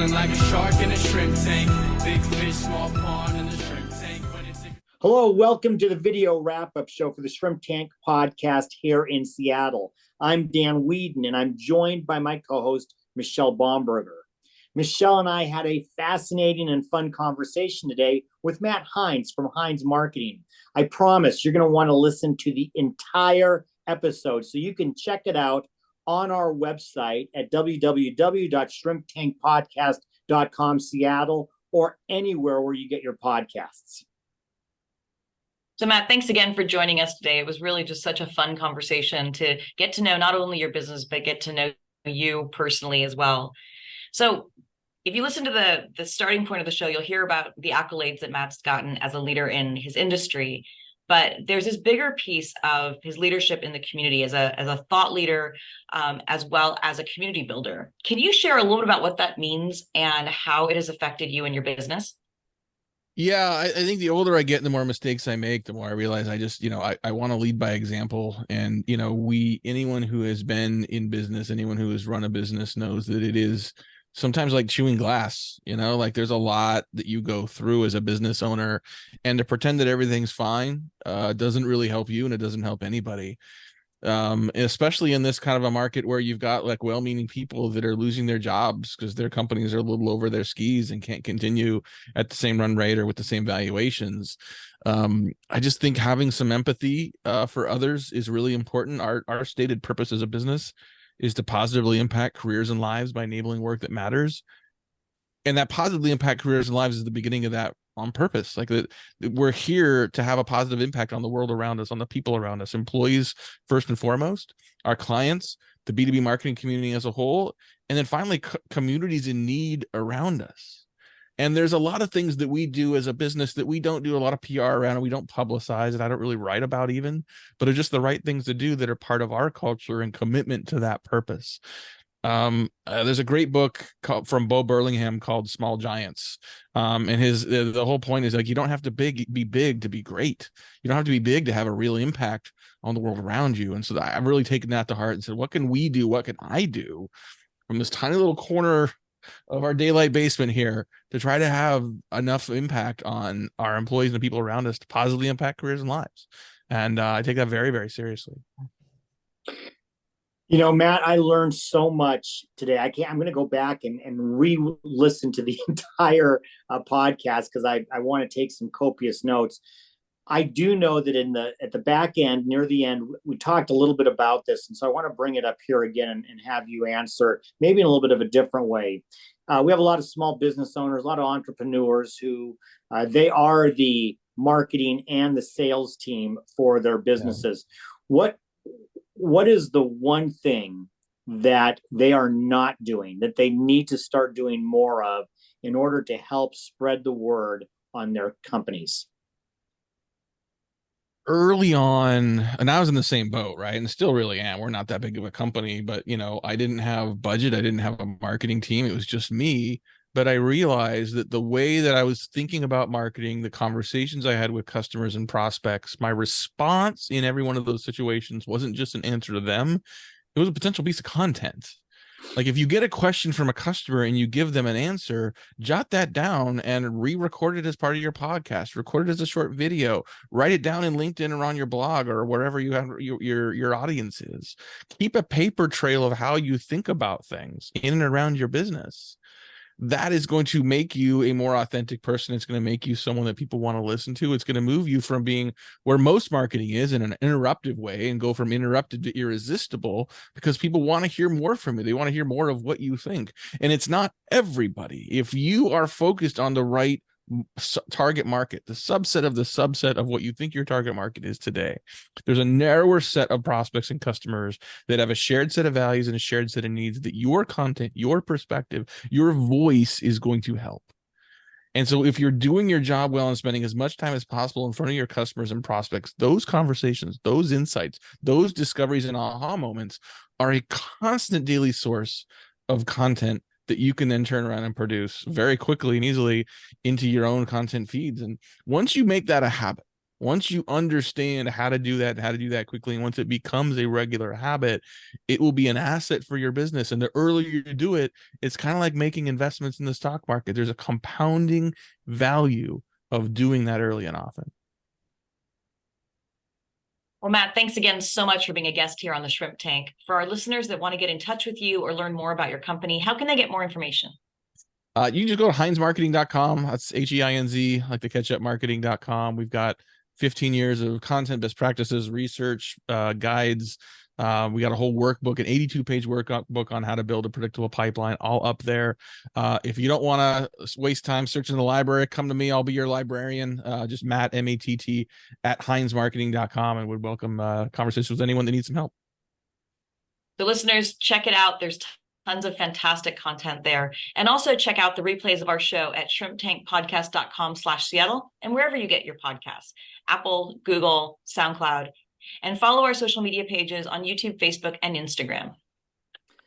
Swimming like a shark in a shrimp tank. Big fish, small pond in the shrimp tank. Hello, welcome to the video wrap-up show for the Shrimp Tank podcast here in Seattle. I'm Dan Weedin, and I'm joined by my co-host, Michelle Bomberger. Michelle and I had a fascinating and fun conversation today with Matt Heinz from Heinz Marketing. I promise you're going to want to listen to the entire episode, so you can check it out on our website at www.shrimptankpodcast.com Seattle or anywhere where you get your podcasts. So Matt, thanks again for joining us today. It was really just such a fun conversation to get to know not only your business, but get to know you personally as well. So if you listen to the starting point of the show, you'll hear about the accolades that Matt's gotten as a leader in his industry. But there's this bigger piece of his leadership in the community as a thought leader, as well as a community builder. Can you share a little bit about what that means and how it has affected you and your business? Yeah, I think the older I get, the more mistakes I make, the more I realize I just, I want to lead by example. And, anyone who has been in business, anyone who has run a business knows that it is sometimes like chewing glass, like there's a lot that you go through as a business owner, and to pretend that everything's fine doesn't really help you, and it doesn't help anybody. Especially in this kind of a market where you've got like well-meaning people that are losing their jobs because their companies are a little over their skis and can't continue at the same run rate or with the same valuations. I just think having some empathy for others is really important. Our stated purpose as a business is to positively impact careers and lives by enabling work that matters. And that positively impact careers and lives is the beginning of that on purpose. Like that, we're here to have a positive impact on the world around us, on the people around us, employees first and foremost, our clients, the B2B marketing community as a whole, and then finally communities in need around us. And there's a lot of things that we do as a business that we don't do a lot of PR around, and we don't publicize, and I don't really write about even, but are just the right things to do that are part of our culture and commitment to that purpose. There's a great book from Bo Burlingham called Small Giants. And the whole point is like, you don't have to be big to be great. You don't have to be big to have a real impact on the world around you. And so I've really taken that to heart and said, what can we do? What can I do from this tiny little corner of our daylight basement here to try to have enough impact on our employees and the people around us to positively impact careers and lives? And I take that very, very seriously. Matt, I learned so much today. I'm going to go back and re-listen to the entire podcast because I want to take some copious notes. I do know that at the back end, near the end, we talked a little bit about this. And so I want to bring it up here again and have you answer maybe in a little bit of a different way. We have a lot of small business owners, a lot of entrepreneurs who they are the marketing and the sales team for their businesses. Yeah. What is the one thing that they are not doing that they need to start doing more of in order to help spread the word on their companies? Early on, and I was in the same boat, right? And still really am. We're not that big of a company, but I didn't have budget. I didn't have a marketing team. It was just me. But I realized that the way that I was thinking about marketing, the conversations I had with customers and prospects, my response in every one of those situations wasn't just an answer to them. It was a potential piece of content. Like if you get a question from a customer and you give them an answer, jot that down and re-record it as part of your podcast, record it as a short video, write it down in LinkedIn or on your blog or wherever you have your audience is. Keep a paper trail of how you think about things in and around your business. That is going to make you a more authentic person. It's going to make you someone that people want to listen to. It's going to move you from being where most marketing is in an interruptive way and go from interrupted to irresistible because people want to hear more from you. They want to hear more of what you think. And it's not everybody. If you are focused on the right target market, the subset of what you think your target market is today, there's a narrower set of prospects and customers that have a shared set of values and a shared set of needs that your content, your perspective, your voice is going to help. And so if you're doing your job well and spending as much time as possible in front of your customers and prospects, those conversations, those insights, those discoveries and aha moments are a constant daily source of content that you can then turn around and produce very quickly and easily into your own content feeds. And once you make that a habit, Once you understand how to do that, and how to do that quickly, and once it becomes a regular habit, it will be an asset for your business. And the earlier you do it, it's kind of like making investments in the stock market. There's a compounding value of doing that early and often. Well, Matt, thanks again so much for being a guest here on the Shrimp Tank. For our listeners that want to get in touch with you or learn more about your company, how can they get more information? You can just go to heinzmarketing.com. That's HEINZ, like the ketchup marketing.com. We've got 15 years of content, best practices, research, guides. We got a whole workbook, an 82-page workbook on how to build a predictable pipeline, all up there. If you don't want to waste time searching the library, come to me. I'll be your librarian. Just Matt, M-A-T-T, at heinzmarketing.com, and would welcome conversations with anyone that needs some help. So listeners, check it out. There's tons of fantastic content there. And also check out the replays of our show at shrimptankpodcast.com/Seattle and wherever you get your podcasts, Apple, Google, SoundCloud, and follow our social media pages on YouTube, Facebook, and Instagram.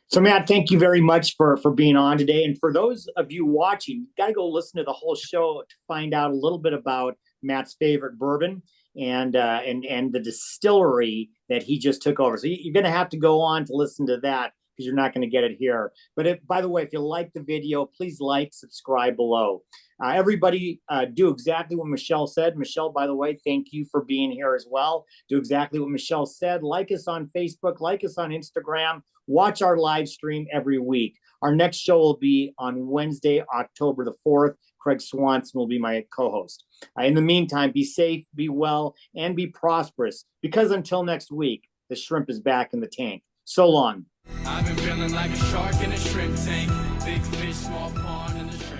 So Matt, thank you very much for being on today. And for those of you watching, you got to go listen to the whole show to find out a little bit about Matt's favorite bourbon and the distillery that he just took over. So you're going to have to go on to listen to that, because you're not going to get it here. But by the way, if you like the video, please like, subscribe below. Everybody do exactly what Michelle said. Michelle, by the way, thank you for being here as well. Do exactly what Michelle said. Like us on Facebook, like us on Instagram. Watch our live stream every week. Our next show will be on Wednesday, October the 4th. Craig Swanson will be my co-host. In the meantime, be safe, be well, and be prosperous, because until next week, the shrimp is back in the tank. So long. I've been feeling like a shark in a shrimp tank. Big fish, small pond in the shrimp